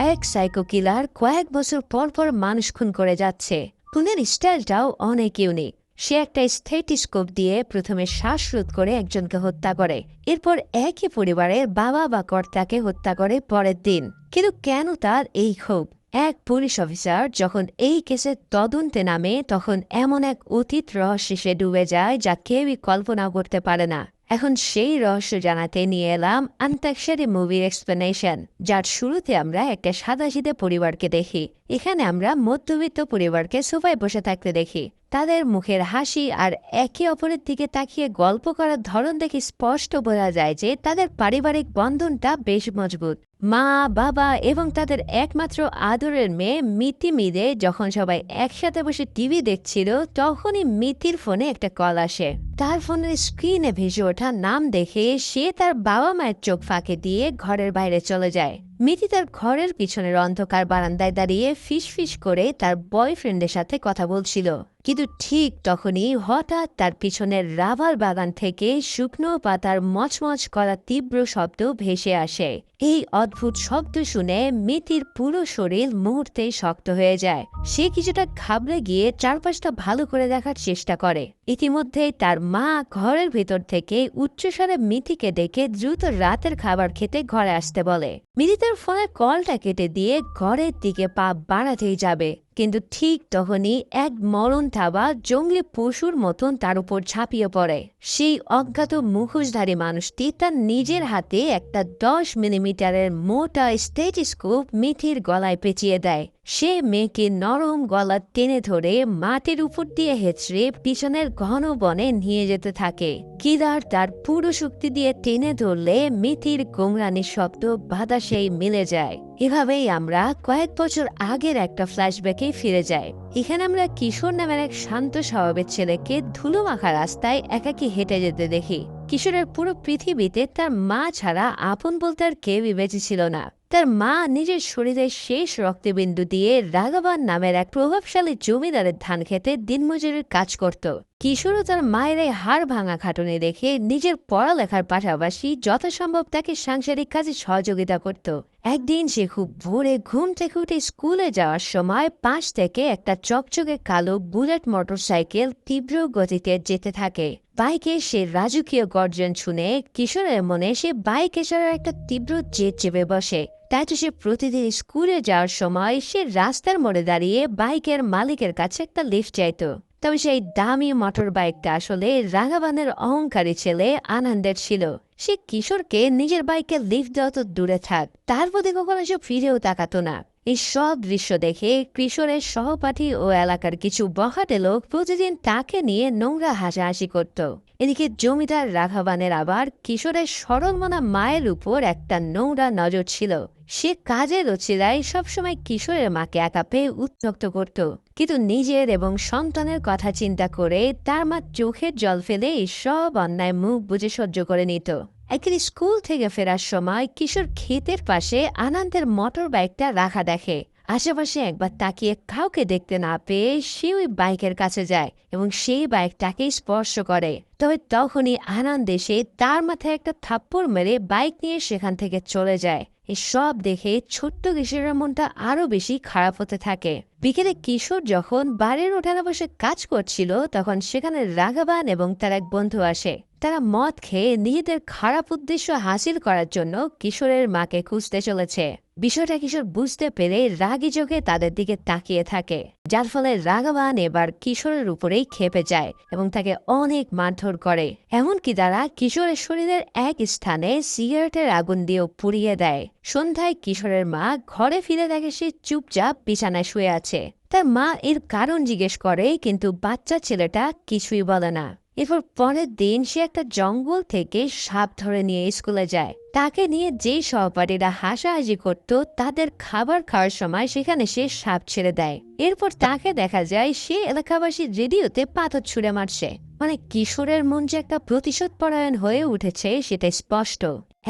এক সাইকো কিলার কয়েক বছর পর পর মানুষ খুন করে যাচ্ছে। খুনের স্টাইলটাও অনেক ইউনিক। সে একটা স্টেথিস্কোপ দিয়ে প্রথমে শ্বাসরোধ করে একজনকে হত্যা করে, এরপর একই পরিবারের বাবা বা কর্তাকে হত্যা করে পরের দিন। কিন্তু কেন তার এই ক্ষোভ? এক পুলিশ অফিসার যখন এই কেসের তদন্তে নামে, তখন এমন এক অতীত রহস্যে সে ডুবে যায় যা কেউই কল্পনাও করতে পারে না। এখন সেই রহস্য জানাতে নিয়ে এলাম আন্তাক্ষরী মুভির এক্সপ্লেনেশন, যার শুরুতে আমরা একটা সাদাসিধে পরিবারকে দেখি। এখানে আমরা মধ্যবিত্ত পরিবারকে সোফায় বসে থাকতে দেখি। তাদের মুখের হাসি আর একে অপরের দিকে তাকিয়ে গল্প করার ধরন দেখে স্পষ্ট বোঝা যায় যে তাদের পারিবারিক বন্ধনটা বেশ মজবুত। মা, বাবা এবং তাদের একমাত্র আদরের মেয়ে মিতি মিলে যখন সবাই একসাথে বসে টিভি দেখছিল, তখনই মিতির ফোনে একটা কল আসে। তার ফোনের স্ক্রিনে ভেসে ওঠা নাম দেখে সে তার বাবা মায়ের চোখ ফাঁকে দিয়ে ঘরের বাইরে চলে যায়। মিতি তার ঘরের পিছনের অন্ধকার বারান্দায় দাঁড়িয়ে ফিসফিস করে তার বয়ফ্রেন্ডের সাথে কথা বলছিল। কিন্তু ঠিক তখনই হঠাৎ তার পিছনের রাবার বাগান থেকে শুকনো পাতার মচমচ করা তীব্র শব্দ ভেসে আসে। এই অদ্ভুত শব্দ শুনে মিতির পুরো শরীর মুহূর্তেই শক্ত হয়ে যায়। সে কিছুটা ঘাবড়ে গিয়ে চারপাশটা ভালো করে দেখার চেষ্টা করে। ইতিমধ্যে তার মা ঘরের ভেতর থেকে উচ্চস্বরে মিতিকে ডেকে দ্রুত রাতের খাবার খেতে ঘরে আসতে বলে। মিতি তার ফোনের কলটা কেটে দিয়ে ঘরের দিকে পা বাড়াতেই যাবে, কিন্তু ঠিক তখনই এক মরণ থাবা জঙ্গলি পশুর মতন তার উপর ঝাঁপিয়ে পড়ে। সেই অজ্ঞাত মুখোশধারী মানুষটি তার নিজের হাতে একটা 10 মিলিমিটারের মোটা স্টেথিস্কোপ মিথির গলায় পেঁচিয়ে দেয়। সে মেয়েকে নরম গলা টেনে ধরে মাটির উপর দিয়ে হেঁচড়ে পিছনের ঘন বনে নিয়ে যেতে থাকে। কিলার তার পুরো শক্তি দিয়ে টেনে ধরলে মিথির গোমরানির শব্দ বাতাসেই মিলে যায়। এভাবেই আমরা কয়েক বছর আগের একটা ফ্ল্যাশব্যাকে ফিরে যাই। এখানে আমরা কিশোর নামের এক শান্ত স্বভাবের ছেলেকে ধুলোমাখা রাস্তায় একাকী হেঁটে যেতে দেখি। কিশোরের পুরো পৃথিবীতে তার মা ছাড়া আপন বলতে আর কেউই বেঁচে ছিল না। তার মা নিজের শরীরের শেষ রক্তবিন্দু দিয়ে রাঘবান নামের এক প্রভাবশালী জমিদারের ধান খেতে দিনমজুরির কাজ করত। কিশোরও তার মায়ের এই হাড় ভাঙা খাটুনি দেখে নিজের পড়ালেখার পাশাপাশি যথাসম্ভব তাকে সাংসারিক কাজে সহযোগিতা করত। একদিন সে খুব ভোরে ঘুম থেকে উঠে স্কুলে যাওয়ার সময় পাশ থেকে একটা চকচকে কালো বুলেট মোটরসাইকেল তীব্র গতিতে যেতে থাকে। বাইকে সে রাজকীয় গর্জন শুনে কিশোরের মনে সে বাইকে চড়ার একটা তীব্র জেদ চেপে বসে। তাই তো সে প্রতিদিন স্কুলে যাওয়ার সময় সে রাস্তার মোড়ে দাঁড়িয়ে বাইকের মালিকের কাছে একটা লিফট চাইত। তবে সেই দামি মোটর বাইকটা আসলে রাঘবানের অহংকারী ছেলে আনন্দের ছিল। সে কিশোরকে নিজের বাইকে লিফট দেওয়া তো দূরে থাক, তার প্রতি কখনো সে ফিরেও তাকাতো না। এই সব দৃশ্য দেখে কিশোরের সহপাঠী ও এলাকার কিছু বখাটে লোক প্রতিদিন তাকে নিয়ে নোংরা হাসাহাসি করত। এদিকে জমিদার রাঘবানের আবার কিশোরের সরলমনা মায়ের উপর একটা নোংরা নজর ছিল। সে কাজের অছিলায় সবসময় কিশোরের মাকে একা পেয়ে উত্ত্যক্ত করত, কিন্তু নিজের এবং সন্তানের কথা চিন্তা করে তার মা চোখের জল ফেলে সব অন্যায় মুখ বুঝে সহ্য করে নিত। একদিন স্কুল থেকে ফেরার সময় কিশোর ক্ষেতের পাশে আনন্দের মোটর বাইকটা রাখা দেখে। আশেপাশে একবার তাকিয়ে কাউকে দেখতে না পেয়ে সে ওই বাইকের কাছে যায় এবং সেই বাইকটাকে স্পর্শ করে। তবে তখনই আনন্দ এসে তার মাথায় একটা থাপ্পড় মেরে বাইক নিয়ে সেখান থেকে চলে যায়। এসব দেখে ছোট্ট কিশোরের মনটা আরো বেশি খারাপ হতে থাকে। বিকেলে কিশোর যখন বাড়ির উঠানে বসে কাজ করছিল, তখন সেখানে রাঘবান এবং তার এক বন্ধু আসে। তারা মদ খেয়ে নিজেদের খারাপ উদ্দেশ্য হাসিল করার জন্য কিশোরের মাকে খুঁজতে চলেছে। বিষয়টা কিশোর বুঝতে পেরে রাগী চোখে তাদের দিকে তাকিয়ে থাকে, যার ফলে রাঘবান এবার কিশোরের উপরেই ক্ষেপে যায় এবং তাকে অনেক মারধর করে। এমনকি তারা কিশোরের শরীরের এক স্থানে সিগারেটের আগুন দিয়েও পুড়িয়ে দেয়। সন্ধ্যায় কিশোরের মা ঘরে ফিরে দেখে সে চুপচাপ বিছানায় শুয়ে আছে। তার মা এর কারণ জিজ্ঞেস করে, কিন্তু বাচ্চা ছেলেটা কিছুই বলে না। এরপর পরের দিন সে একটা জঙ্গল থেকে সাপ ধরে নিয়ে স্কুলে যায়। তাকে নিয়ে যেই সহপাঠীরা হাসাহাসি করত, তাদের খাবার খাওয়ার সময় সেখানে সে সাপ ছেড়ে দেয়। এরপর তাকে দেখা যায় সে এলাকাবাসী রেডিওতে পাথর ছুঁড়ে মারছে। মানে কিশোরের মন যে একটা প্রতিশোধ পরায়ণ হয়ে উঠেছে সেটা স্পষ্ট।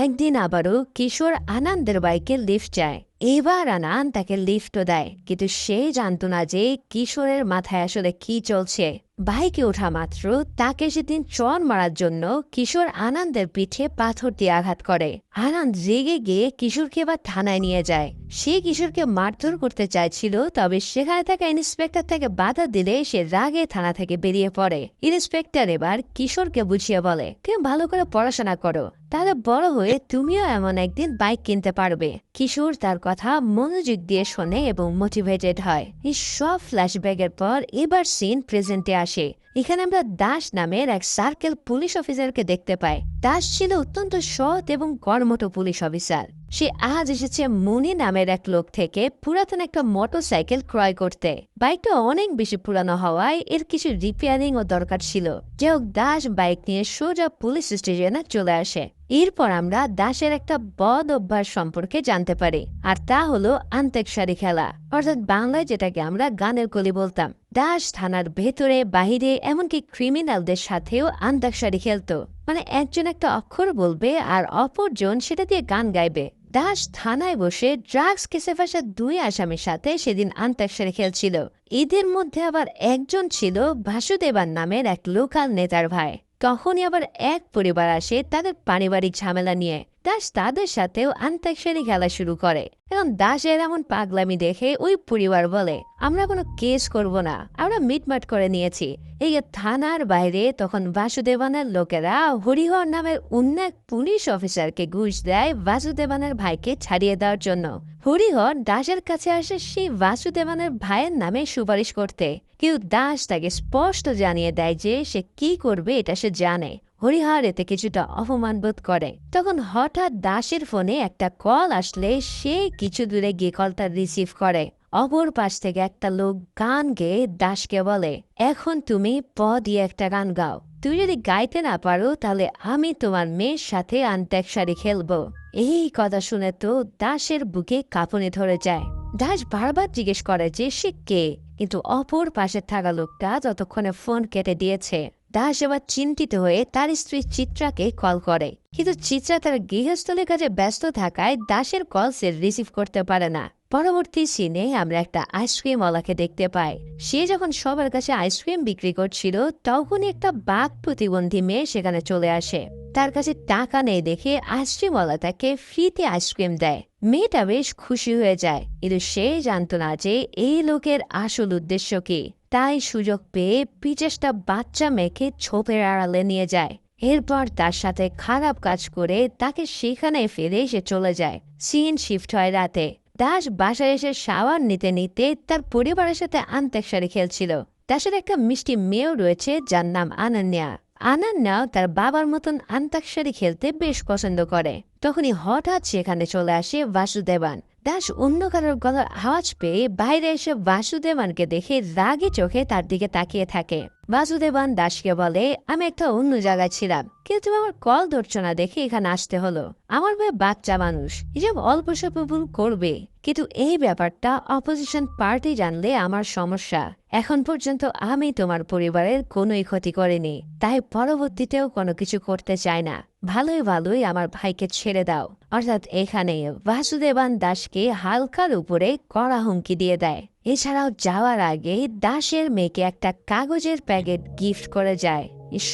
একদিন আবারও কিশোর আনন্দের বাইকে লিফট চায়। এবার আনন্দ তাকে লিফটও দেয়, কিন্তু সে জানতো না যে কিশোরের মাথায় আসলে কি চলছে। বাইকে ওঠা মাত্র তাকে সেদিন চর মারার জন্য কিশোর আনন্দের পিঠে পাথর দিয়ে আঘাত করে। আনন্দ রেগে গিয়ে কিশোরকে এবার থানায় নিয়ে যায়। সে কিশোরকে মারধর করতে চাইছিল, তবে সেখানে থাকা ইন্সপেক্টর তাকে বাধা দিলে সে রাগে থানা থেকে বেরিয়ে পড়ে। ইন্সপেক্টর এবার কিশোরকে বুঝিয়ে বলে, তুমি ভালো করে পড়াশোনা করো, তাহলে বড় হয়ে তুমিও এমন একদিন বাইক কিনতে পারবে। কিশোর তার কথা মনোযোগ দিয়ে শোনে এবং মোটিভেটেড হয়। এই সব ফ্ল্যাশব্যাকের পর এবার সিন প্রেজেন্টে আসে। এখানে আমরা দাস নামের এক সার্কেল পুলিশ অফিসারকে দেখতে পাই। দাস ছিল অত্যন্ত সৎ এবং কর্মঠ পুলিশ অফিসার। সে আজ এসেছে মুনি নামের এক লোক থেকে পুরাতন একটা মোটরসাইকেল ক্রয় করতে। বাইকটা অনেক বেশি পুরানো হওয়ায় এর কিছু রিপেয়ারিং ও দরকার ছিল। যে হোক, দাস বাইক নিয়ে সোজা পুলিশ স্টেশনে চলে আসে। এরপর আমরা দাসের একটা বদ অভ্যাস সম্পর্কে জানতে পারি, আর তা হলো আন্তাক্ষরী খেলা, অর্থাৎ বাংলায় যেটাকে আমরা গানের কলি বলতাম। দাস থানার ভেতরে বাহিরে এমনকি ক্রিমিনালদের সাথেও আন্তাক্ষরী খেলতো। মানে একজন একটা অক্ষর বলবে আর অপরজন সেটা দিয়ে গান গাইবে। দাস থানায় বসে ড্রাগস কেসে ফাঁসা 2 আসামির সাথে সেদিন আন্তাক্ষরী খেলছিল। এদের মধ্যে আবার একজন ছিল বাসুদেবান নামের এক লোকাল নেতার ভাই। তখনই আবার এক পরিবার আসে তাদের পারিবারিক ঝামেলা নিয়ে। দাস তাদের সাথেও আন্তাক্ষরী খেলা শুরু করে। এখন দাসের এমন পাগলামি দেখে ওই পরিবার বলে, আমরা কোনো কেস করব না, আমরা মিটমাট করে নিয়েছি। এই থানার বাইরে তখন বাসুদেবানের লোকেরা হরিহর নামের অন্য এক পুলিশ অফিসারকে ঘুষ দেয় বাসুদেবানের ভাইকে ছাড়িয়ে দেওয়ার জন্য। হরিহর দাসের কাছে আসে সেই বাসুদেবানের ভাইয়ের নামে সুপারিশ করতে, কিন্তু দাস তাকে স্পষ্ট জানিয়ে দেয় যে সে কি করবে এটা সে জানে। হরিহর এতে কিছুটা অপমান বোধ করে। তখন হঠাৎ দাসের ফোনে একটা কল আসলে সে কিছু দূরে গিয়ে কলটা রিসিভ করে। অপর পাশ থেকে একটা লোক গান গেয়ে দাসকে বলে, এখন তুমি প দিয়ে একটা গান গাও, তুই যদি গাইতে না পারো তাহলে আমি তোমার মেয়ের সাথে আন্তাক্ষরী খেলবো। এই কথা শুনে তো দাসের বুকে কাঁপুনি ধরে যায়। দাস বারবার জিজ্ঞেস করে যে সে কে, কিন্তু অপর পাশে থাকা লোকটা ততক্ষণে ফোন কেটে দিয়েছে। দাস এবার চিন্তিত হয়ে তার স্ত্রী চিত্রাকে কল করে, কিন্তু চিত্রা তার গৃহস্থলের কাজে ব্যস্ত থাকায় দাসের কল সে রিসিভ করতে পারে না। পরবর্তী সিনে আমরা একটা আইসক্রিম ওয়ালাকে দেখতে পাই। সে যখন সবার কাছে আইসক্রিম বিক্রি করছিল তখনই একটা বাঘ প্রতিবন্ধী মেয়ে সেখানে চলে আসে। তার কাছে টাকা নেই দেখে আইসক্রিমওয়ালা তাকে ফ্রিতে আইসক্রিম দেয়। মেয়েটা বেশ খুশি হয়ে যায়, কিন্তু সে জানতো না যে এই লোকের আসল উদ্দেশ্য কি। তাই সুযোগ পেয়ে পিচেসটা বাচ্চা মেয়েকে ছোপের আড়ালে নিয়ে যায়। এরপর তার সাথে খারাপ কাজ করে তাকে সেখানে ফেলে সে চলে যায়। সিন শিফট হয় রাতে। দাস বাসায় এসে শাওয়ার নিতে নিতে তার পরিবারের সাথে আন্তাক্ষরী খেলছিল। দাসের একটা মিষ্টি মেয়েও রয়েছে যার নাম আনন্যা। আনন্যাও তার বাবার মতন আন্তাক্ষরী খেলতে বেশ পছন্দ করে। তখনই হঠাৎ সেখানে চলে আসে বাসুদেবান। দাস অন্য কারোর গলার আওয়াজ পেয়ে বাইরে এসে বাসুদেবানকে দেখে রাগে চোখে তার দিকে তাকিয়ে থাকে। বাসুদেবান দাসকে বলে, আমি একটা অন্য জায়গায় ছিলাম, কিন্তু তুমি আমার কল ধরছ না দেখে এখানে আসতে হলো। আমার ভাই বাচ্চা মানুষ, এসব অল্প স্বল্প ভুল করবে, কিন্তু এই ব্যাপারটা অপোজিশন পার্টি জানলে আমার সমস্যা। এখন পর্যন্ত আমি তোমার পরিবারের কোনোই ক্ষতি করিনি, তাই পরবর্তীতেও কোনো কিছু করতে চাই না। ভালোই ভালোই আমার ভাইকে ছেড়ে দাও। অর্থাৎ এখানে বাসুদেবান দাসকে হালকার উপরে কড়া হুমকি দিয়ে দেয়। এছাড়াও যাওয়ার আগে দাসের মেয়েকে একটা কাগজের প্যাকেট গিফট করে যায়।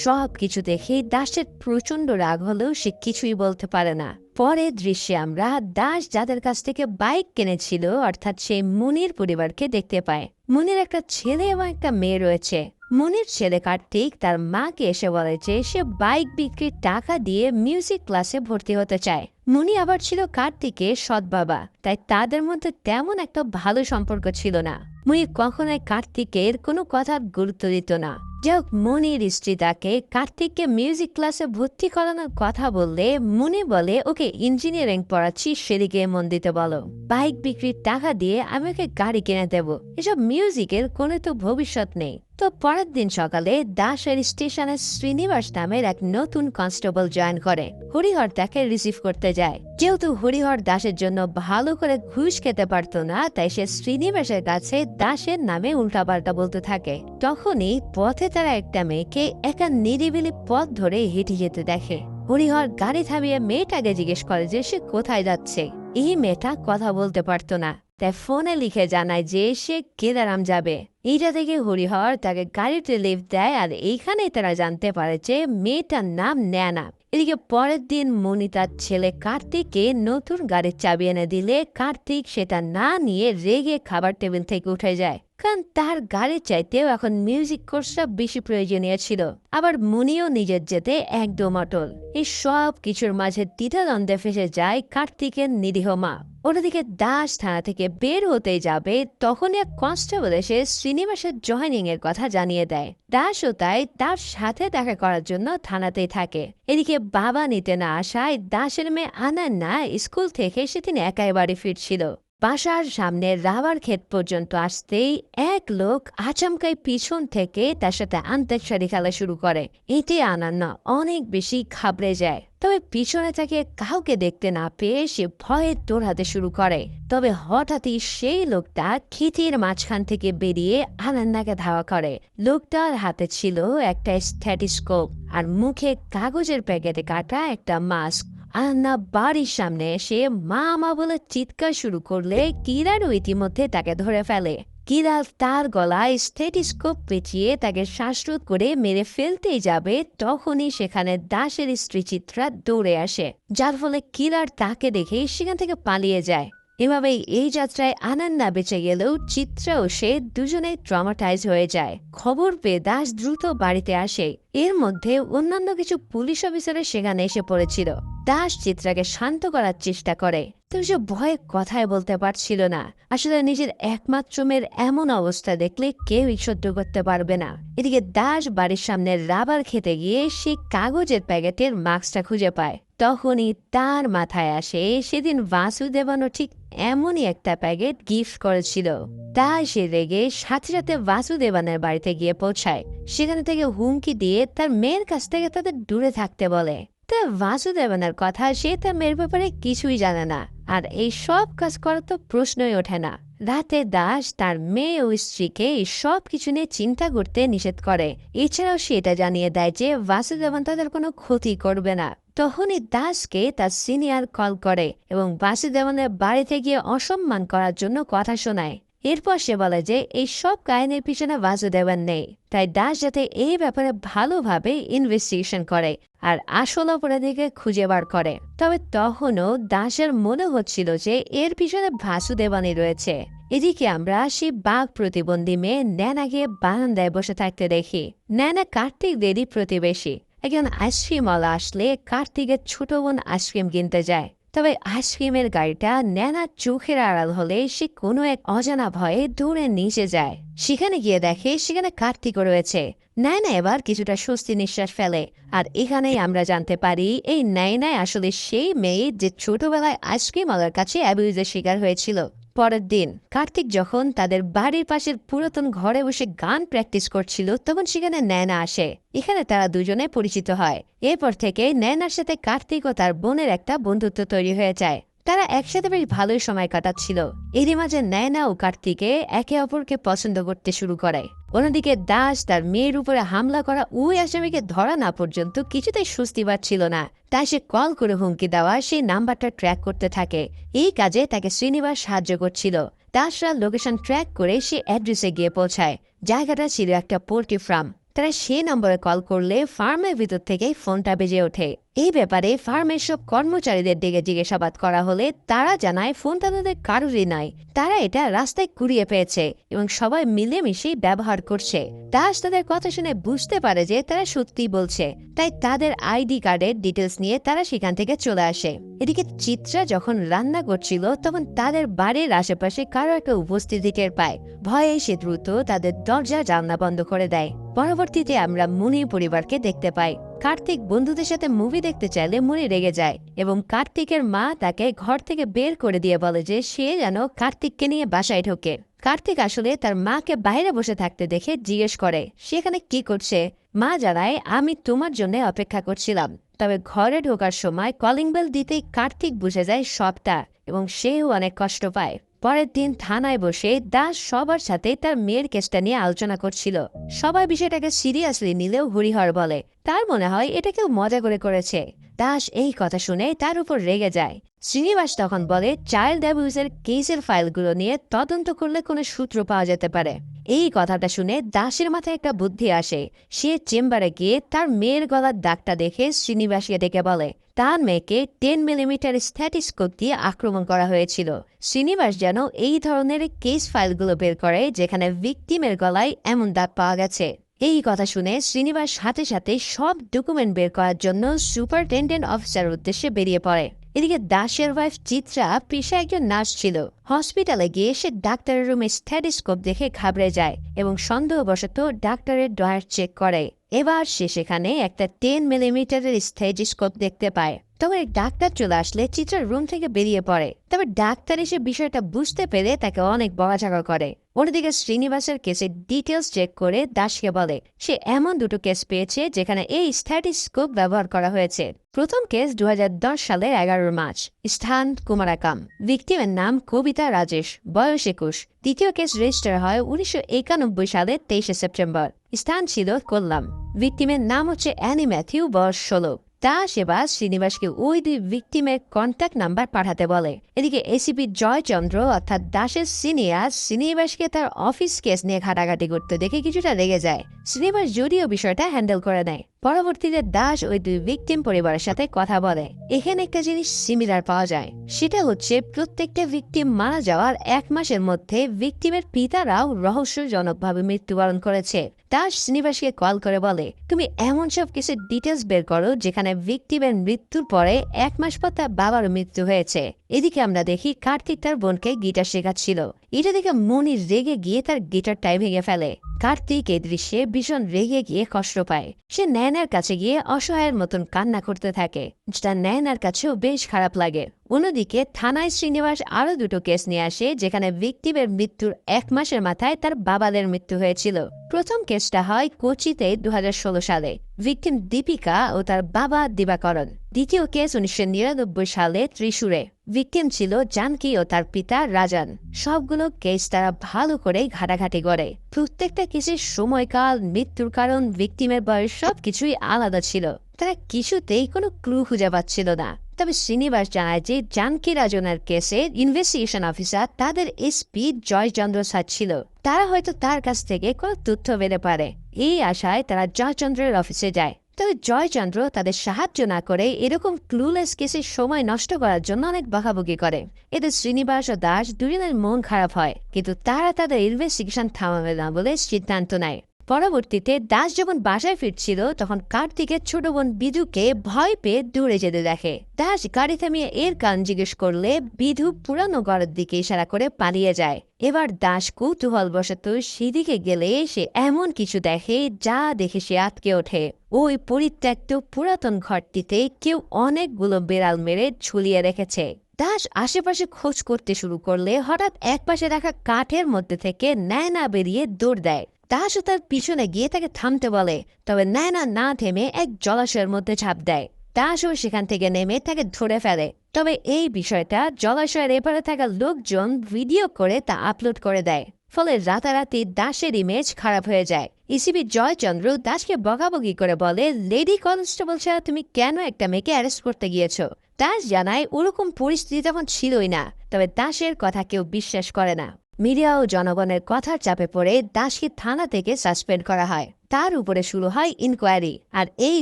সব কিছু দেখে দাসের প্রচন্ড রাগ হলেও সে কিছুই বলতে পারে না। পরের দৃশ্যে আমরা দাস যাদের কাছ থেকে বাইক কিনেছিল অর্থাৎ সেই মুনির পরিবারকে দেখতে পাই। মুনির একটা ছেলে এবং একটা মেয়ে রয়েছে। মুনির ছেলে কার্তিক তার মাকে এসে বলে যে সে বাইক বিক্রির টাকা দিয়ে মিউজিক ক্লাসে ভর্তি হতে চায়। মুনি আবার ছিল কার্তিকের সৎ বাবা, তাই তাদের মধ্যে তেমন একটা ভালো সম্পর্ক ছিল না। মুনি কখনোই কার্তিকের কোনো কথার গুরুত্ব দিত না। যাই হোক, মুনির স্ত্রী তাকে কার্তিককে মিউজিক ক্লাসে ভর্তি করানোর কথা বললে মুনি বলে, ওকে ইঞ্জিনিয়ারিং পড়াচ্ছি, সেদিকে মন দিতে বলো। বাইক বিক্রির টাকা দিয়ে আমি ওকে গাড়ি কিনে দেব, এসব মিউজিকের কোনো তো ভবিষ্যৎ নেই। তো পরের দিন সকালে দাসের স্টেশনে শ্রীনিবাস নামের এক নতুন কনস্টেবল জয়েন করে। হরিহর তাকে রিসিভ করতে যায়। যেহেতু হরিহর দাসের জন্য ভালো করে ঘুষ খেতে পারত না, তাই সে শ্রীনিবাসের কাছে দাসের নামে উল্টাপাল্টা বলতে থাকে। তখনই পথে তারা একটা মেয়েকে একা নিরিবিলি পথ ধরে হেঁটে যেতে দেখে। হরিহর গাড়ি থামিয়ে মেয়েটাকে জিজ্ঞেস করে যে সে কোথায় যাচ্ছে। এই মেয়েটা কথা বলতে পারত না। তাই ফোনে লিখে জানায় যে সে কেদারাম যাবে। এইটা থেকে হরিহর তাকে গাড়িতে লিফট দেয়, আর এইখানেই তারা জানতে পারে যে মেয়েটার নাম ন্যানা। এদিকে পরের দিন মনি তার ছেলে কার্তিককে নতুন গাড়ির চাবি এনে দিলে কার্তিক সেটা না নিয়ে রেগে খাবার টেবিল থেকে উঠে যায়, কারণ তার গাড়ির চাইতেও এখন মিউজিক কোর্সটা বেশি প্রয়োজনীয় ছিল। আবার মনিও নিজের যেতে একদম অটল। এই সব কিছুর মাঝে দ্বিধাদ্বন্দ্বে ফেসে যায় কার্তিকের নিরীহ মা। অন্যদিকে দাস থানা থেকে বের হতেই যাবে, তখন এক কনস্টেবল এসে শ্রীনিবাসের জয়নিং এর কথা জানিয়ে দেয়। দাসও তাই তার সাথে দেখা করার জন্য থানাতেই থাকে। এদিকে বাবা নিতে না আসায় দাসের মেয়ে আনান্না স্কুল থেকে সেদিন একাই বাড়ি ফিরছিল। বাসার সামনে রাবার ক্ষেত পর্যন্ত আসতেই এক লোক আচমকাই পিছন থেকে তার সাথে আন্তাক্ষরী খেলা শুরু করে। এতে আনান্না অনেক বেশি ঘাবড়ে যায়। তবে পিছনে তাকে কাউকে দেখতে না পেয়ে সে ভয়ে দৌড়াতে শুরু করে। তবে হঠাৎই সেই লোকটা ক্ষেতের মাঝখান থেকে বেরিয়ে আনান্নাকে ধাওয়া করে। লোকটার হাতে ছিল একটা স্ট্যাথোস্কোপ আর মুখে কাগজের প্যাকেটে কাটা একটা মাস্ক। আন্না বাড়ির সামনে এসে মা মা বলে চিৎকার শুরু করলে কিরারও ইতিমধ্যে তাকে ধরে ফেলে। কিরার তার গলায় স্টেথোস্কোপ পেঁচিয়ে তাকে শ্বাসরোধ করে মেরে ফেলতেই যাবে, তখনই সেখানে দাসের স্ত্রী চিত্রা দৌড়ে আসে, যার ফলে কিরার তাকে দেখে সেখান থেকে পালিয়ে যায়। এভাবেই এই যাত্রায় আনান্না বেঁচে গেলেও চিত্রা ও সে দুজনেই ট্রমাটাইজ হয়ে যায়। খবর পেয়ে দাস দ্রুত বাড়িতে আসে। এর মধ্যে অন্যান্য কিছু পুলিশ অফিসারের সেখানে এসে পড়েছিল। দাস চিত্রাকে শান্ত করার চেষ্টা করে, তবে সে ভয়ে কথাই বলতে পারছিল না। আসলে নিজের একমাত্র মেয়ের এমন অবস্থা দেখলে কেউই সহ্য করতে পারবে না। এদিকে দাস বাড়ির সামনে রাবার খেতে গিয়ে সেই কাগজের প্যাকেটের মাস্কটা খুঁজে পায়। তখনই তার মাথায় আসে সেদিন বাসুদেবানও ঠিক এমনই একটা প্যাকেট গিফট করেছিল। তাই সে রেগে সাথে সাথে বাসুদেবানের বাড়িতে গিয়ে পৌঁছায়। সেখানে থেকে হুমকি দিয়ে তার মেয়ের কাছ থেকে তাদের দূরে থাকতে বলে। তা বাসুদেবানের কথা সে তার মেয়ের ব্যাপারে কিছুই জানে না, আর এই সব কাজ করার তো প্রশ্নই ওঠে না। রাতে দাস তার মেয়ে ও স্ত্রীকে এই সব কিছু নিয়ে চিন্তা করতে নিষেধ করে। এছাড়াও সে এটা জানিয়ে দেয় যে বাসুদেবান তাদের কোনো ক্ষতি করবে না। তখনই দাসকে তার সিনিয়র কল করে এবং বাসুদেবানের বাড়িতে গিয়ে অসম্মান করার জন্য কথা শোনায়। এরপর সে বলে যে এই সব কাহিনীর পিছনে বাসুদেবান নেই, তাই দাস যাতে এই ব্যাপারে ভালোভাবে ইনভেস্টিগেশন করে আর আসল অপরাধীকে খুঁজে বার করে। তবে তখনও দাসের মনে হচ্ছিল যে এর পিছনে বাসুদেবানই রয়েছে। এদিকে আমরা সেই বাঘ প্রতিবন্ধী মেয়ে ন্যানাকে বারান্দায় বসে থাকতে দেখি। ন্যানা কার্তিকদেরই প্রতিবেশী। একজন আইসক্রিমওয়ালা আসলে কার্তিকের ছোট বোন আইসক্রিম কিনতে যায়। তবে আইসক্রিমের গাড়িটা ন্যানার চোখের আড়াল হলে সে কোনো এক অজানা ভয়ে দৌড়ে নিচে যায়। সেখানে গিয়ে দেখে সেখানে কার্তিকও রয়েছে। ন্যানা এবার কিছুটা স্বস্তি নিঃশ্বাস ফেলে। আর এখানেই আমরা জানতে পারি এই ন্যানাই আসলে সেই মেয়ে যে ছোটবেলায় আইসক্রিমওয়ালার কাছে অ্যাবিউজের শিকার হয়েছিল। পরের দিন কার্তিক যখন তাদের বাড়ির পাশের পুরাতন ঘরে বসে গান প্র্যাকটিস করছিল, তখন সেখানে ন্যানা আসে। এখানে তারা দুজনে পরিচিত হয়। এরপর থেকে ন্যানার সাথে কার্তিক ও তার বোনের একটা বন্ধুত্ব তৈরি হয়ে যায়। তারা একসাথে বেশ ভালোই সময় কাটাচ্ছিল। এরই মাঝে ন্যানা ও কার্তিকে একে অপরকে পছন্দ করতে শুরু করে। অন্যদিকে দাস তার মেয়ের উপরে হামলা করা ওই আসামিকে ধরা না পর্যন্ত কিছুতেই স্বস্তি পাচ্ছিল না। তাই সে কল করে হুমকি দেওয়া সেই নাম্বারটা ট্র্যাক করতে থাকে। এই কাজে তাকে শ্রীনিবাস সাহায্য করছিল। দাসরা লোকেশন ট্র্যাক করে সে অ্যাড্রেসে গিয়ে পৌঁছায়। জায়গাটা ছিল একটা পোল্ট্রি ফার্ম। তারা সেই নম্বরে কল করলে ফার্মের ভিতর থেকে ফোনটা বেজে ওঠে। এই ব্যাপারে ফার্মের সব কর্মচারীদের দিকে জিজ্ঞাসাবাদ করা হলে তারা জানায় ফোনটা তাদের কারোরই নয়। তারা এটা রাস্তায় কুড়িয়ে পেয়েছে এবং সবাই মিলেমিশে ব্যবহার করছে। দাস তাদের কথা শুনে বুঝতে পারে যে তারা সত্যি বলছে, তাই তাদের আইডি কার্ডের ডিটেলস নিয়ে তারা সেখান থেকে চলে আসে। এদিকে চিত্রা যখন রান্না করছিল তখন তাদের বাড়ির আশেপাশে কারো একটা উপস্থিতি টের পায়। ভয়ে সে দ্রুত তাদের দরজা জানলা বন্ধ করে দেয়। পরবর্তীতে আমরা মুনি পরিবারকে দেখতে পাই। কার্তিক বন্ধুদের সাথে মুভি দেখতে চাইলে মুনি রেগে যায় এবং কার্তিকের মা তাকে ঘর থেকে বের করে দিয়ে বলে যে সে যেন কার্তিককে নিয়ে বাসায় ঢোকে। কার্তিক আসলে তার মাকে বাইরে বসে থাকতে দেখে জিজ্ঞেস করে সেখানে কি করছে। মা জানায়, আমি তোমার জন্য অপেক্ষা করছিলাম। তবে ঘরে ঢোকার সময় কলিং বেল দিতেই কার্তিক বুঝে যায় সবটা এবং সেও অনেক কষ্ট পায়। পরের দিন থানায় বসে দাস সবার সাথে তার মেয়ের কেসটা নিয়ে আলোচনা করছিল। সবাই বিষয়টাকে সিরিয়াসলি নিলেও হরিহর বলে তার মনে হয় এটা কেউ মজা করে করেছে। দাস এই কথা শুনে তার উপর রেগে যায়। শ্রীনিবাস তখন বলে চাইল্ড অ্যাবিউজের কেসের ফাইলগুলো নিয়ে তদন্ত করলে কোনো সূত্র পাওয়া যেতে পারে। এই কথাটা শুনে দাসের মাথায় একটা বুদ্ধি আসে। সে চেম্বারে গিয়ে তার মেয়ের গলার দাগটা দেখে শ্রীনিবাসকে ডেকে বলে তার মেয়েকে 10 মিলিমিটার স্ট্যাটিস্কোপ দিয়ে আক্রমণ করা হয়েছিল। শ্রীনিবাস যেন এই ধরনের কেস ফাইলগুলো বের করে যেখানে ভিকটিমের গলায় এমন দাগ পাওয়া গেছে। এই কথা শুনে শ্রীনিবাস সাথে সাথে সব ডকুমেন্ট বের করার জন্য সুপারিনটেনডেন্ট অফিসারের উদ্দেশ্যে বেরিয়ে পড়ে। এদিকে দাসের ওয়াইফ চিত্রা পেশায় একজন নার্স ছিল। হসপিটালে গিয়ে সে ডাক্তারের রুমে স্ট্যাটিস্কোপ দেখে ঘাবড়ে যায় এবং সন্দেহবশত ডাক্তারের ড্রয়ার চেক করে। এবার সে সেখানে একটা 10 মিলিমিটারের স্ট্যাটিস্কোপ দেখতে পায়। তবে ডাক্তার চলে আসলে চিত্রার রুম থেকে বেরিয়ে পড়ে। তবে ডাক্তার এসে বিষয়টা বুঝতে পেরে তাকে অনেক বকাঝকা করে। অন্যদিকে শ্রীনিবাসের কেসের ডিটেলস চেক করে দাসকে বলে সে এমন দুটো কেস পেয়েছে যেখানে এই স্ট্যাটিস্কোপ ব্যবহার করা হয়েছে। প্রথম কেস 2010 সালের 11 মার্চ, স্থান কুমারাকাম, ভিকটিমের নাম কবিতা রাজেশ, বয়স 21। দ্বিতীয় কেস রেজিস্টার হয় 1991 সালের 23 সেপ্টেম্বর, স্থান ছিল কোল্লাম, ভিকটিমের নাম হচ্ছে অ্যানি ম্যাথিউ, বয়স 16। দাস এবার শ্রীনিবাসকে ওই দুই ভিকটিমের কন্ট্যাক্ট নাম্বার পাঠাতে বলে। এদিকে এসিপি জয়চন্দ্র অর্থাৎ দাসের সিনিয়র শ্রীনিবাসকে তার অফিস কেস নিয়ে ঘাটাঘাটি করতে দেখে কিছুটা রেগে যায়। শ্রীনিবাস যদিও বিষয়টা হ্যান্ডেল করে নেয়। পরবর্তীতে দাস ওই দুই ভিকটিম পরিবারের সাথে কথা বলে। এখানে একটা জিনিস সিমিলার পাওয়া যায়, সেটা হচ্ছে প্রত্যেকটা ভিকটিম মারা যাওয়ার 1 মাসের মধ্যে ভিকটিমের পিতারাও রহস্যজনকভাবে মৃত্যুবরণ করেছে। দাস শ্রীনিবাসকে কল করে বলে তুমি এমন সব কেসের ডিটেলস বের করো যেখানে ভিকটিমের মৃত্যুর পরে 1 মাস পর তার বাবারও মৃত্যু হয়েছে। এদিকে আমরা দেখি কার্তিক তার বোনকে গিটার শেখাচ্ছিল। এটা দেখে মনি রেগে গিয়ে তার গিটারটাই ভেঙে ফেলে। কার্তিক এই দৃশ্যে ভীষণ রেগে গিয়ে কষ্ট পায়। সে নয়নার কাছে গিয়ে অসহায়ের মতন কান্না করতে থাকে, যেটা নয়নার কাছেও বেশ খারাপ লাগে। অন্যদিকে থানায় শ্রীনিবাস আরো দুটো কেস নিয়ে আসে যেখানে ভিকটিমের মৃত্যুর 1 মাসের মাথায় তার বাবাদের মৃত্যু হয়েছিল। প্রথম কেসটা হয় কোচিতে 2016 সালে, ভিকটিম দীপিকা ও তার বাবা দিবাকরণ। দ্বিতীয় কেস 1999 সালে ত্রিশূরে, ভিকটিম ছিল জানকী ও তার পিতা রাজান। সবগুলো কেস তারা ভালো করে ঘাটাঘাটি করে। প্রত্যেকটা কেসের সময়কাল, মৃত্যুর কারণ, ভিকটিমের বয়স সবকিছুই আলাদা ছিল। তারা কিছুতেই কোনো ক্লু খুঁজে পাচ্ছিল না। তবে শ্রীনিবাস জানায় যে জানকী রাজনের কেসে ইনভেস্টিগেশন অফিসার তাদের এসপি জয়চন্দ্র স্যার ছিল। তারা হয়তো তার কাছ থেকে কোনো তথ্য পেতে পারে। এই আশায় তারা জয়চন্দ্রের অফিসে যায়। তবে জয়চন্দ্র তাদের সাহায্য না করে এরকম ক্লুলেস কেসের সময় নষ্ট করার জন্য অনেক বকাবকি করে। এতে শ্রীনিবাস ও দাস দুজনের মন খারাপ হয়, কিন্তু তারা তাদের ইনভেস্টিগেশন থামাবে না বলে সিদ্ধান্ত নেয়। পরবর্তীতে দাস যখন বাসায় ফিরছিল তখন কার্তিকের ছোট বোন বিধুকে ভয় পেয়ে দূরে যেতে দেখে। দাস গাড়ি থামিয়ে এর কারণ জিজ্ঞেস করলে বিধু পুরানো ঘরের দিকে ইশারা করে পালিয়ে যায়। এবার দাস কৌতূহলবশত সেদিকে গেলে সে এমন কিছু দেখে যা দেখে সে আটকে ওঠে। ওই পরিত্যক্ত পুরাতন ঘরটিতে কেউ অনেকগুলো বেড়াল মেরে ঝুলিয়ে রেখেছে। দাস আশেপাশে খোঁজ করতে শুরু করলে হঠাৎ একপাশে রাখা কাঠের মধ্যে থেকে নয়না বেরিয়ে দৌড় দেয়। দাসও তার পিছনে গিয়ে তাকে থামতে বলে, তবে নয়না না থেমে এক জলাশয়ের মধ্যে ঝাঁপ দেয়। দাসও সেখান থেকে নেমে তাকে ধরে ফেলে। তবে এই বিষয়টা জলাশয়ের এপারে থাকা লোকজন ভিডিও করে তা আপলোড করে দেয়। ফলে রাতারাতি দাসের ইমেজ খারাপ হয়ে যায়। ইসিপি জয়চন্দ্র দাসকে বকাবকি করে বলে লেডি কনস্টেবল ছাড়া তুমি কেন একটা মেয়েকে অ্যারেস্ট করতে গিয়েছো। দাস জানায় ওরকম পরিস্থিতি তখন ছিলই না। তবে দাসের কথা কেউ বিশ্বাস করে না। মিডিয়া ও জনগণের কথার চাপে পড়ে দাসকে থানা থেকে সাসপেন্ড করা হয়। তার উপরে শুরু হয় ইনকোয়ারি। আর এই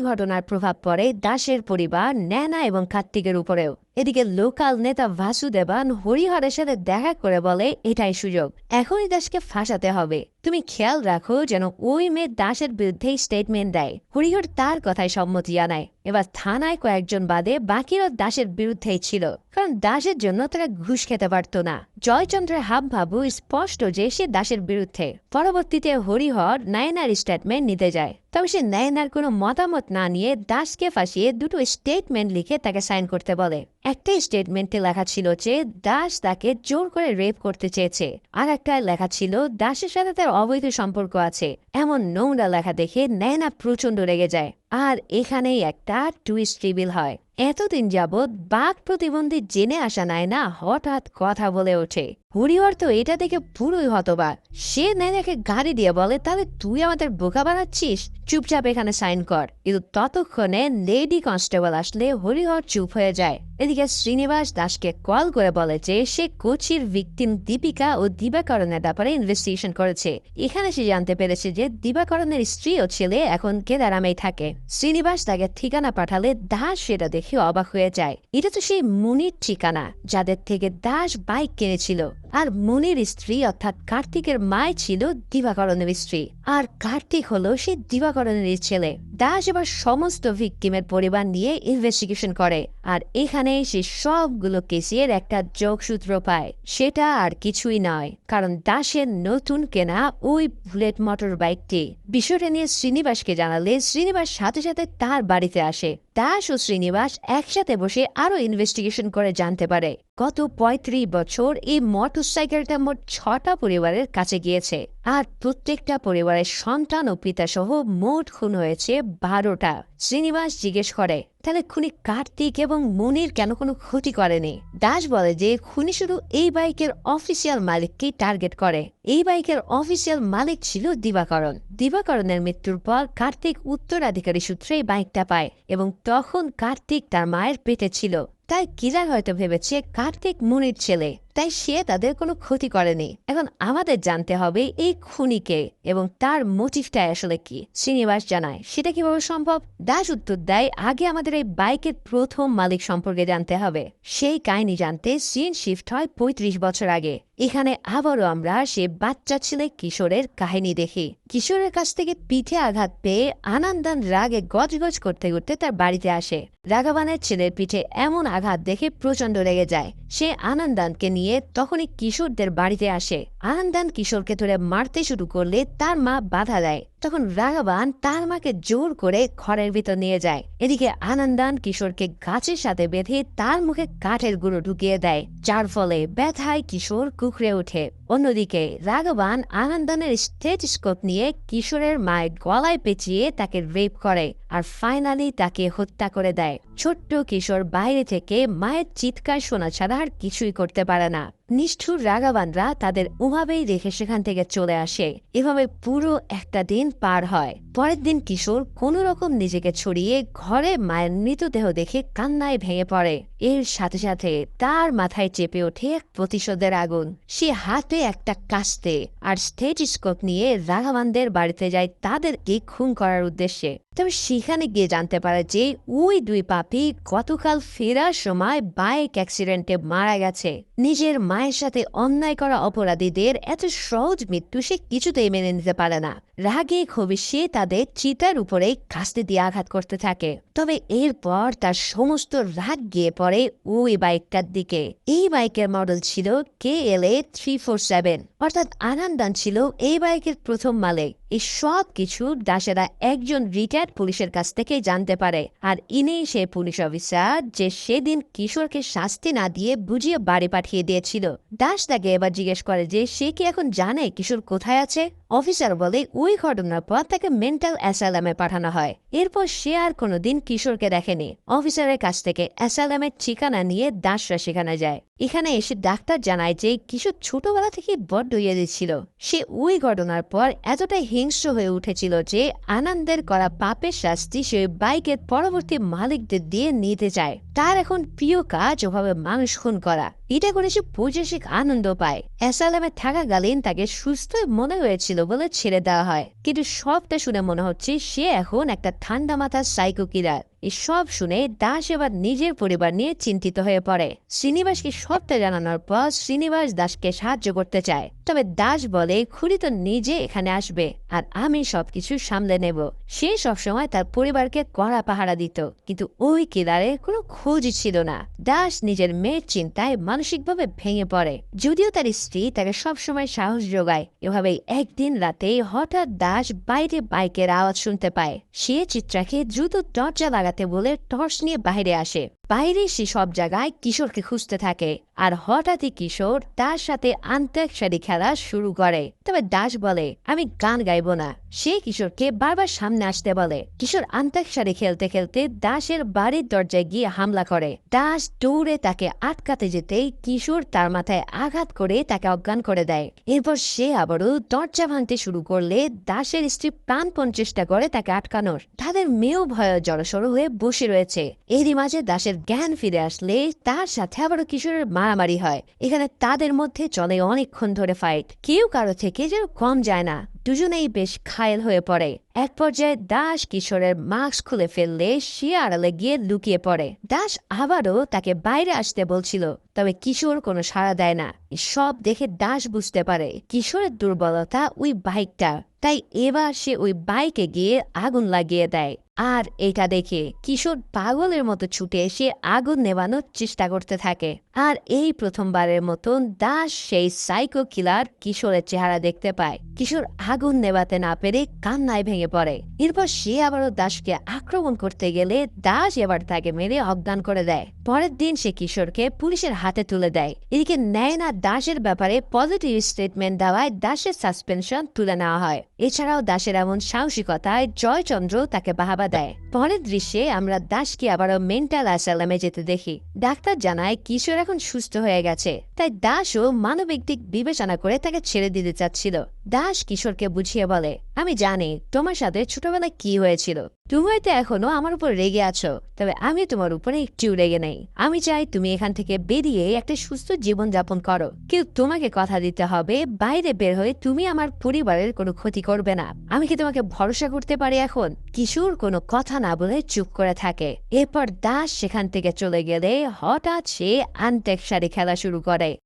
ঘটনার প্রভাব পড়ে দাসের পরিবার, নয়না এবং কার্তিকের উপরেও। এদিকে লোকাল নেতা ভাসুদেবান হরিহরের সাথে দেখা করে বলে এটাই সুযোগ, এখনই দাসকে ফাঁসাতে হবে। তুমি খেয়াল রাখো যেন ওই মেয়ে দাসের বিরুদ্ধে স্টেটমেন্ট দেয়। হরিহর তার কথায় সম্মতি জানায়। এবার থানায় কয়েকজন বাদে বাকিরা দাসের বিরুদ্ধেই ছিল, কারণ দাসের জন্য তারা ঘুষ খেতে পারত না। জয়চন্দ্রের হাবভাবু স্পষ্ট যে সে দাসের বিরুদ্ধে। পরবর্তীতে হরিহর নয়নার স্টেটমেন্ট নিতে যায়। তবে সে নয়নার কোনো মতামত না নিয়ে দাসকে ফাঁসিয়ে দুটো স্টেটমেন্ট লিখে তাকে সাইন করতে বলে। একটা স্টেটমেন্টে লেখা ছিল যে দাস তাকে জোর করে রেপ করতে চেয়েছে, আর একটা লেখা ছিল দাসের সাথে তার অবৈধ সম্পর্ক আছে। এমন নোংরা লেখা দেখে নয়না প্রচন্ড রেগে যায়। আর এখানেই একটা টুইস্ট রিভিল হয়। এতদিন যাবৎ বাক প্রতিবন্ধী জেনে আসা নয়না হঠাৎ কথা বলে ওঠে। হরিহর তো এটা দেখে পুরোই হতবাক। সে নয়নাকে গাড়ি দিয়ে বলে তাহলে তুই আমাদের বোকা বানাচ্ছিস, চুপচাপ এখানে সাইন কর। কিন্তু ততক্ষণে লেডি কনস্টেবল আসলে হরিহর চুপ হয়ে যায়। এদিকে শ্রীনিবাস দাসকে কল করে বলে যে সে কোচির ভিকটিম দীপিকা ও দিবাকরণের ব্যাপারে ইনভেস্টিগেশন করেছে। এখানে সে জানতে পেরেছে যে দিবাকরণের স্ত্রী ও ছেলে এখন কেদারামেই থাকে। শ্রীনিবাস তাকে ঠিকানা পাঠালে দাস সেটা দেখে অবাক হয়ে যায়। এটা তো সেই মুনির ঠিকানা যাদের থেকে দাস বাইক কিনেছিল। আর মুনির স্ত্রী অর্থাৎ কার্তিকের মায় ছিল দিবাকরণের স্ত্রী, আর কার্তিক হলো সে দিবাকরণের ছেলে। দাস এবার সমস্ত ভিকটিমের পরিবার নিয়ে ইনভেস্টিগেশন করে, আর এখানে সে সবগুলো কেসের একটা যোগসূত্র পায়। সেটা আর কিছুই নয়, কারণ দাসের নতুন কেনা ওই বুলেট মোটর বাইকটি। বিষয়টা নিয়ে শ্রীনিবাসকে জানালে শ্রীনিবাস সাথে সাথে তার বাড়িতে আসে। দাস ও শ্রীনিবাস একসাথে বসে আরো ইনভেস্টিগেশন করে জানতে পারে গত ৩৫ বছর এই মোটরসাইকেলটা মোট ৬টা পরিবারের কাছে গিয়েছে, আর প্রত্যেকটা পরিবারের সন্তান ও পিতা সহ মোট খুন হয়েছে ১২টা। শ্রীনিবাস জিজ্ঞেস করে, তাহলে খুনি কার্তিক এবং মনির কেন কোনো ক্ষতি করেনি? দাস বলে যে খুনি শুধু এই বাইকের অফিসিয়াল মালিককেই টার্গেট করে। এই বাইকের অফিসিয়াল মালিক ছিল দিবাকরণ। দিবাকরণের মৃত্যুর পর কার্তিক উত্তরাধিকারী সূত্রে এই বাইকটা পায়, এবং তখন কার্তিক তার মায়ের পেটে ছিল। তাই কিলার হয়তো ভেবেছে কার্তিক মুনির ছেলে, তাই সে তাদের কোনো ক্ষতি করেনি। এখন আমাদের জানতে হবে এই খুনিকে এবং তার মোটিভটা আসলে কি। শ্রীনিবাস জানায় সেটা কিভাবে সম্ভব। দাস উত্তর দেয়, আগে আমাদের এই বাইকের প্রথম মালিক সম্পর্কে জানতে হবে। সেই কাহিনী জানতে সিন শিফট হয় ৩৫ বছর আগে। এখানে আবারও আমরা সে বাচ্চা ছেলে কিশোরের কাহিনী দেখি। কিশোরের কাছ থেকে পিঠে আঘাত পেয়ে আনন্দান রাগে গজগজ করতে করতে তার বাড়িতে আসে। রাঘবানের ছেলের পিঠে এমন আঘাত দেখে প্রচন্ড রেগে যায়। সে আনন্দানকে নিয়ে তখনই কিশোরদের বাড়িতে আসে। আনন্দান কিশোরকে ধরে মারতে শুরু করলে তার মা বাধা দেয়। তখন রাঘবান তার মাকে জোর করে ঘরের ভিতর নিয়ে যায়। এদিকে আনন্দান কিশোরকে গাছের সাথে বেঁধে তার মুখে কাঠের গুঁড়ো ঢুকিয়ে দেয়, যার ফলে ব্যথায় কিশোর কুকড়ে ওঠে। অন্যদিকে রাঘবান আনন্দানের স্টেথোস্কোপ নিয়ে কিশোরের মায়ের গলায় পেঁচিয়ে তাকে রেপ করে, আর ফাইনালি তাকে হত্যা করে দেয়। ছোট্ট কিশোর বাইরে থেকে মায়ের চিৎকার শোনা ছাড়া আর কিছুই করতে পারে না। নিষ্ঠুর রাঘবানরা তাদের ওভাবেই রেখে সেখান থেকে চলে আসে। এভাবে পুরো একটা দিন পার হয়। পরের দিন কিশোর কোনো রকম নিজেকে ছড়িয়ে ঘরে মায়ের মৃতদেহ দেখে কান্নায় ভেঙে পড়ে। এর সাথে সাথে তার মাথায় চেপে ওঠে এক প্রতিশোধের আগুন। সে হাতে একটা কাস্তে আর স্টেথোস্কোপ নিয়ে রাঘবানদের বাড়িতে যায় তাদেরকে খুন করার উদ্দেশ্যে। তবে সেখানে গিয়ে জানতে পারে যে ওই দুই পাপী গতকাল ফেরার সময় বাইক অ্যাক্সিডেন্টে মারা গেছে। নিজের মায়ের সাথে অন্যায় করা অপরাধীদের এত সহজ মৃত্যু সে কিছুতেই মেনে নিতে পারে না। রাগে ক্ষোভে সে তাদের চিতার উপরে কাস্তে দিয়ে আঘাত করতে থাকে। তবে এরপর তার সমস্ত রাগ গিয়ে পড়ে ওই বাইকটার দিকে। এই বাইকের মডেল ছিল KLA 347, অর্থাৎ আনন্দান ছিল এই বাইকের প্রথম মালিক। এই সব কিছু দাসেরা একজন রিটায়ার্ড পুলিশের কাছ থেকে জানতে পারে, আর ইনি সে পুলিশ অফিসার যে সেদিন কিশোরকে শাস্তি না দিয়ে বুঝিয়ে বাড়ি পাঠিয়ে দিয়েছিল। দাস তাকে এবার জিজ্ঞেস করে যে সে কি এখন জানে কিশোর কোথায় আছে। অফিসার বলে ওই ঘটনার পর তাকে মেন্টাল অ্যাসাইলামে পাঠানো হয়। এরপর সে আর কোনোদিন কিশোরকে দেখেনি। অফিসারের কাছ থেকে অ্যাসাইলামের ঠিকানা নিয়ে দাসরা সেখানে যায়। এখানে এসে ডাক্তার জানায় যে কিশোর ছোটবেলা থেকে বড্ড ইয়ে ছিল। সে ওই ঘটনার পর এতটাই হিংস্র হয়ে উঠেছিল যে আনন্দের করা পাপের শাস্তি সে বাইকের পরবর্তী মালিকদের দিয়ে নিতে চায়। তার এখন প্রিয় কাজ ওভাবে মানুষ খুন করা। এটা করে সে বৈদেশিক আনন্দ পায়। অ্যাসাইলামে থাকাকালীন তাকে সুস্থ মনে হয়েছিল বলে ছেড়ে দেওয়া হয়, কিন্তু সবটা শুনে মনে হচ্ছে সে এখন একটা ঠান্ডা মাথার সাইকো কিলার। এসব শুনে দাস এবার নিজের পরিবার নিয়ে চিন্তিত হয়ে পড়ে। শ্রীনিবাসকে সবটা জানানোর পর শ্রীনিবাস দাসকে সাহায্য করতে চায়, তবে দাস বলে খুনি তো নিজে এখানে আসবে আর আমি সবকিছু সামলে নেব। সে সবসময় তার পরিবারকে কড়া পাহারা দিত, কিন্তু ওই কিলারে কোনো খোঁজই ছিল না। দাস নিজের মেয়ের চিন্তায় মানসিকভাবে ভেঙে পড়ে, যদিও তার স্ত্রী তাকে সবসময় সাহস যোগায়। এভাবেই একদিন রাতে হঠাৎ দাস বাইরে বাইকের আওয়াজ শুনতে পায়। সে চিত্রাকে দ্রুত দরজা লাগাতে বলে টর্চ নিয়ে বাইরে আসে। বাইরে সে সব জায়গায় কিশোরকে খুঁজতে থাকে, আর হঠাৎই কিশোর তার সাথে আন্তাক্ষরী খেলা শুরু করে। তবে দাস বলে আমি গান গাইব না। সে কিশোরকে বারবার সামনে আসতে বলে। কিশোর আন্তাক্ষরী খেলতে খেলতে দাসের বাড়ির দরজায় গিয়ে হামলা করে। দাস দৌড়ে তাকে আটকাতে যেতেই কিশোর তার মাথায় আঘাত করে তাকে অজ্ঞান করে দেয়। এরপর সে আবারও দরজা ভাঙতে শুরু করলে দাসের স্ত্রী প্রাণপণ চেষ্টা করে তাকে আটকানোর। তাদের মেয়েও ভয়ে জড়সড় হয়ে বসে রয়েছে। এরই মাঝে দাসের কিশোরের জ্ঞান ফিরে আসলে তার সাথে আবারও কিশোরের মারামারি হয়। এখানে তাদের মধ্যে চলে অনেকক্ষণ ধরে ফাইট, কেউ কারো থেকে যেন কম যায় না। দুজনেই বেশ ঘায়েল হয়ে পড়ে। এক পর্যায়ে দাস কিশোরের মাস্ক খুলে ফেললে সে আড়ালে গিয়ে লুকিয়ে পড়ে। দাস আবারও তাকে বাইরে আসতে বলছিল, তবে কিশোর কোনো সাড়া দেয় না। সব দেখে দাস বুঝতে পারে কিশোরের দুর্বলতা ওই বাইকটা, তাই এবার সে ওই বাইকে গিয়ে আগুন লাগিয়ে দেয়। আর এটা দেখে কিশোর পাগলের মতো ছুটে এসে আগুন নেভানোর চেষ্টা করতে থাকে। আর এই প্রথমবারের মতন দাস সেই সাইকো কিলার কিশোরের চেহারা দেখতে পায়। কিশোর আগুন নেভাতে না পেরে কান্নায় ভেঙে পড়ে। এরপর সে আবারও দাসকে আক্রমণ করতে গেলে দাস এবার তাকে মেরে অজ্ঞান করে দেয়। পরের দিন সে কিশোরকে পুলিশের হাতে তুলে দেয়। এদিকে নয়না দাসের ব্যাপারে পজিটিভ স্টেটমেন্ট দেওয়ায় দাসের সাসপেনশন তুলে নেওয়া হয়। এছাড়াও দাসের এমন সাহসিকতায় জয়চন্দ্র তাকে বাহাবা দেয়। পরের দৃশ্যে আমরা দাসকে আবারও মেন্টাল অ্যাসাইলামে যেতে দেখি। ডাক্তার জানায় কিশোর এখন সুস্থ হয়ে গেছে, তাই দাসও মানবিক দিক বিবেচনা করে তাকে ছেড়ে দিতে চাচ্ছিল। দাস কিশোরকে বুঝিয়ে বলে, আমি জানি তোমার সাথে ছোটবেলায় কি হয়েছিল। তুমি হয়তো এখনো আমার উপর রেগে আছো, তবে আমি তোমার উপরে একটু রেগে নেই। আমি চাই তুমি এখান থেকে বেরিয়ে একটা সুস্থ জীবন যাপন করো। কিন্তু তোমাকে কথা দিতে হবে বাইরে বের হয়ে তুমি আমার পরিবারের কোনো ক্ষতি করবে না। আমি কি তোমাকে ভরসা করতে পারি এখন? কিশোর কোনো কথা না বলে চুপ করে থাকে। এরপর দাস সেখান থেকে চলে গেলে হঠাৎ সে আন্তেকশারি খেলা শুরু করে।